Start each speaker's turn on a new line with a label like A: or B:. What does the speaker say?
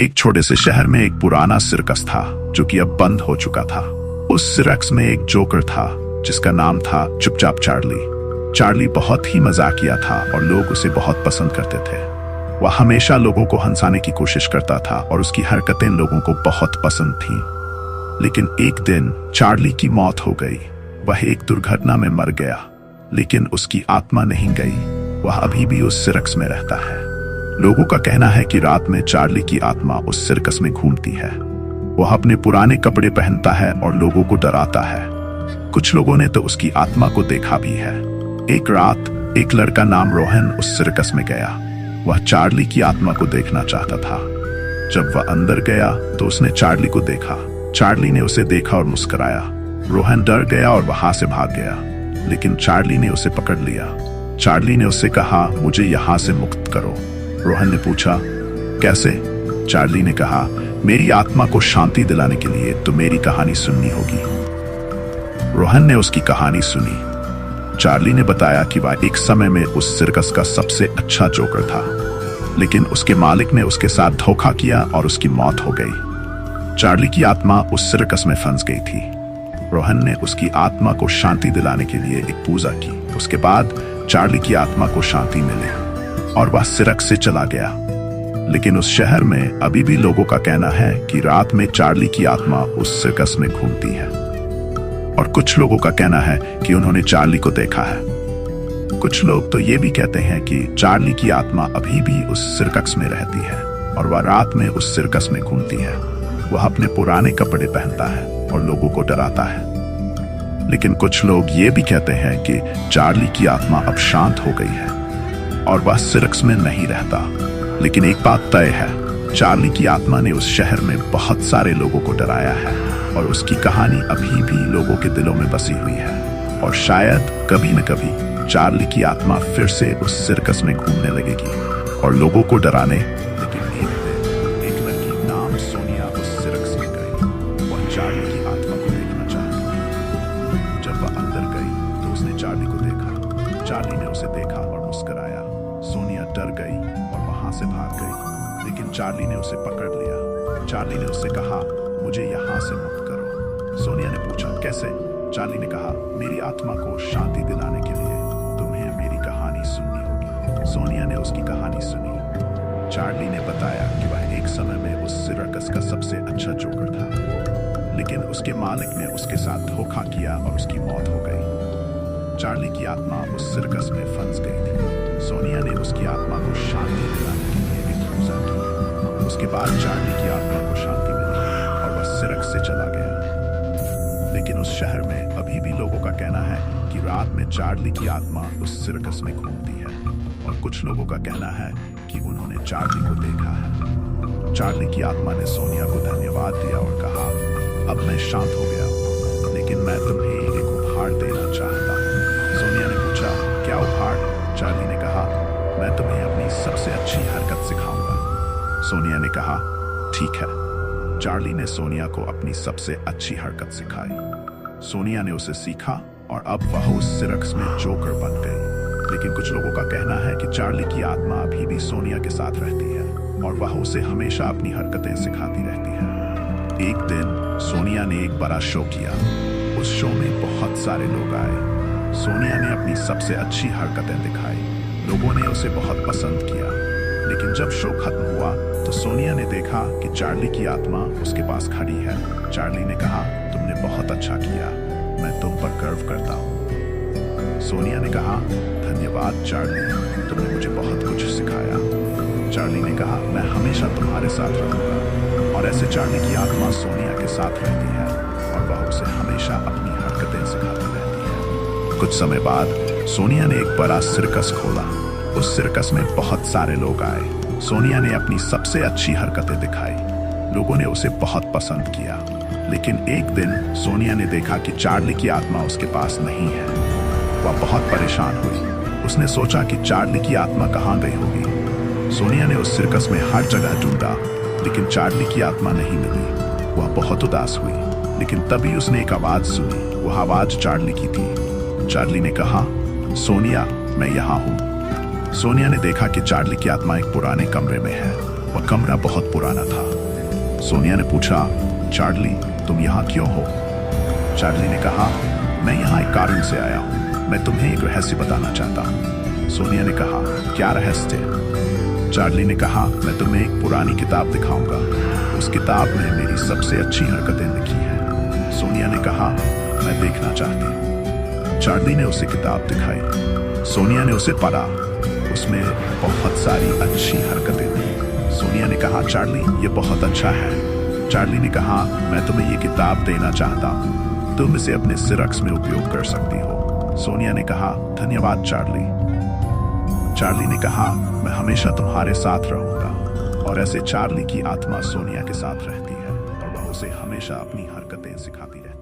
A: एक छोटे से शहर में एक पुराना सर्कस था जो कि अब बंद हो चुका था। उस सर्कस में एक जोकर था जिसका नाम था चुपचाप चार्ली। चार्ली बहुत ही मजाकिया था और लोग उसे बहुत पसंद करते थे। वह हमेशा लोगों को हंसाने की कोशिश करता था और उसकी हरकतें लोगों को बहुत पसंद थीं। लेकिन एक दिन चार्ली की मौत हो गई। वह एक दुर्घटना में मर गया, लेकिन उसकी आत्मा नहीं गई। वह अभी भी उस सर्कस में रहता है। लोगों का कहना है कि रात में चार्ली की आत्मा उस सर्कस में घूमती है। वह अपने पुराने कपड़े पहनता है और लोगों को डराता है। कुछ लोगों ने तो उसकी आत्मा को देखा भी है। एक रात एक लड़का नाम रोहन उस सर्कस में गया। वह चार्ली की आत्मा को देखना चाहता था। जब वह अंदर गया तो उसने चार्ली को देखा। चार्ली ने उसे देखा और मुस्कुराया। रोहन डर गया और वहां से भाग गया, लेकिन चार्ली ने उसे पकड़ लिया। चार्ली ने उससे कहा, मुझे यहां से मुक्त करो। रोहन ने पूछा, कैसे? चार्ली ने कहा, मेरी आत्मा को शांति दिलाने के लिए तो मेरी कहानी सुननी होगी। रोहन ने उसकी कहानी सुनी। चार्ली ने बताया कि वह एक समय में उस सर्कस का सबसे अच्छा जोकर था, लेकिन उसके मालिक ने उसके साथ धोखा किया और उसकी मौत हो गई। चार्ली की आत्मा उस सर्कस में फंस गई थी। रोहन ने उसकी आत्मा को शांति दिलाने के लिए एक पूजा की। उसके बाद चार्ली की आत्मा को शांति मिली और वह सर्कस से चला गया। लेकिन उस शहर में अभी भी लोगों का कहना है कि रात में चार्ली की आत्मा उस सर्कस में घूमती है, और कुछ लोगों का कहना है कि उन्होंने चार्ली को देखा है। कुछ लोग तो ये भी कहते हैं कि चार्ली की आत्मा अभी भी उस सर्कस में रहती है और वह रात में उस सर्कस में घूमती है। वह अपने पुराने कपड़े पहनता है और लोगों को डराता है। लेकिन कुछ लोग ये भी कहते हैं कि चार्ली की आत्मा अब शांत हो गई है और वह सर्कस में नहीं रहता। लेकिन एक बात तय है, चार्ली की आत्मा ने उस शहर में बहुत सारे लोगों को डराया है और उसकी कहानी अभी भी लोगों के दिलों में बसी हुई है। और शायद कभी न कभी चार्ली की आत्मा फिर से उस सर्कस में घूमने लगेगी और लोगों को डराने। लेकिन एक लड़की नाम सोनिया उस सर्कस में गई। वह चार्ली की आत्मा को देखना चाहती। जब वह अंदर गई तो उसने चार्ली को देखा। चार्ली ने उसे देखा और मुस्कुराया। सोनिया डर गई और वहां से भाग गई, लेकिन चार्ली ने उसे पकड़ लिया। चार्ली ने उससे कहा, मुझे यहां से मुक्त करो। सोनिया ने पूछा, कैसे? चार्ली ने कहा, मेरी आत्मा को शांति दिलाने के लिए तुम्हें मेरी कहानी सुननी होगी। सोनिया ने उसकी कहानी सुनी। चार्ली ने बताया कि वह एक समय में उस सर्कस का सबसे अच्छा जोकर था, लेकिन उसके मालिक ने उसके साथ धोखा किया और उसकी मौत हो गई। चार्ली की आत्मा उस सर्कस में फंस गई थी। सोनिया ने उसकी आत्मा को शांति दिलाने के लिए एक पूजा की। उसके बाद चार्ली की आत्मा को शांति मिली और वह सर्कस से चला गया। लेकिन उस शहर में अभी भी लोगों का कहना है कि रात में चार्ली की आत्मा उस सर्कस में घूमती है, और कुछ लोगों का कहना है कि उन्होंने चार्ली को देखा है। चार्ली की आत्मा ने सोनिया को धन्यवाद दिया और कहा, अब मैं शांत हो गया हूं, लेकिन मैं तुम्हें एक उपहार देना चाहता हूँ। सोनिया ने पूछा, क्या उपहार? चार्ली ने कहा, मैं तुम्हें अपनी सबसे अच्छी हरकत सिखाऊंगा। सोनिया ने कहा, ठीक है। चार्ली ने सोनिया को अपनी सबसे अच्छी हरकत सिखाई। सोनिया ने उसे सीखा और अब वह उस सर्कस में जोकर बन गई। लेकिन कुछ लोगों का कहना है कि चार्ली की आत्मा अभी भी सोनिया के साथ रहती है और वह उसे हमेशा अपनी हरकतें सिखाती रहती है। एक दिन सोनिया ने एक बड़ा शो किया। उस शो में बहुत सारे लोग आए। सोनिया ने अपनी सबसे अच्छी हरकतें दिखाई। लोगों ने उसे बहुत पसंद किया। लेकिन जब शो खत्म हुआ तो सोनिया ने देखा कि चार्ली की आत्मा उसके पास खड़ी है। चार्ली ने कहा, तुमने बहुत अच्छा किया, मैं तुम पर गर्व करता हूँ। सोनिया ने कहा, धन्यवाद चार्ली, तुमने मुझे बहुत कुछ सिखाया। चार्ली ने कहा, मैं हमेशा तुम्हारे साथ रहूंगा। और ऐसे चार्ली की आत्मा सोनिया के साथ रहती है और वह उसे हमेशा अपनी हरकतें सिखाती रहती है। कुछ समय बाद सोनिया ने एक बड़ा सर्कस खोला। उस सर्कस में बहुत सारे लोग आए। सोनिया ने अपनी सबसे अच्छी हरकतें दिखाई। लोगों ने उसे बहुत पसंद किया। लेकिन एक दिन सोनिया ने देखा कि चार्ली की आत्मा उसके पास नहीं है। वह बहुत परेशान हुई। उसने सोचा कि चार्ली की आत्मा कहाँ गई होगी। सोनिया ने उस सर्कस में हर जगह ढूंढा, लेकिन चार्ली की आत्मा नहीं मिली। वह बहुत उदास हुई। लेकिन तभी उसने एक आवाज सुनी। वह आवाज चार्ली की थी। चार्ली ने कहा, सोनिया, मैं यहाँ हूँ। सोनिया ने देखा कि चार्ली की आत्मा एक पुराने कमरे में है। वह कमरा बहुत पुराना था। सोनिया ने पूछा, चार्ली तुम यहाँ क्यों हो? चार्ली ने कहा, मैं यहाँ एक कारण से आया हूँ। मैं तुम्हें एक रहस्य बताना चाहता हूँ। सोनिया ने कहा, क्या रहस्य? चार्ली ने कहा, मैं तुम्हें एक पुरानी किताब दिखाऊंगा। उस किताब में मेरी सबसे अच्छी हरकतें लिखी हैं। सोनिया ने कहा, मैं देखना चाहती हूँ। चार्ली ने उसे किताब दिखाई। सोनिया ने उसे पढ़ा। उसमें बहुत सारी अच्छी हरकतें थी। सोनिया ने कहा, चार्ली ये बहुत अच्छा है। चार्ली ने कहा, मैं तुम्हें ये किताब देना चाहता हूँ। तुम इसे अपने सिरक्स में उपयोग कर सकती हो। सोनिया ने कहा, धन्यवाद चार्ली। चार्ली ने कहा, मैं हमेशा तुम्हारे साथ रहूंगा। और ऐसे चार्ली की आत्मा सोनिया के साथ रहती है और वह उसे हमेशा अपनी हरकतें सिखाती है।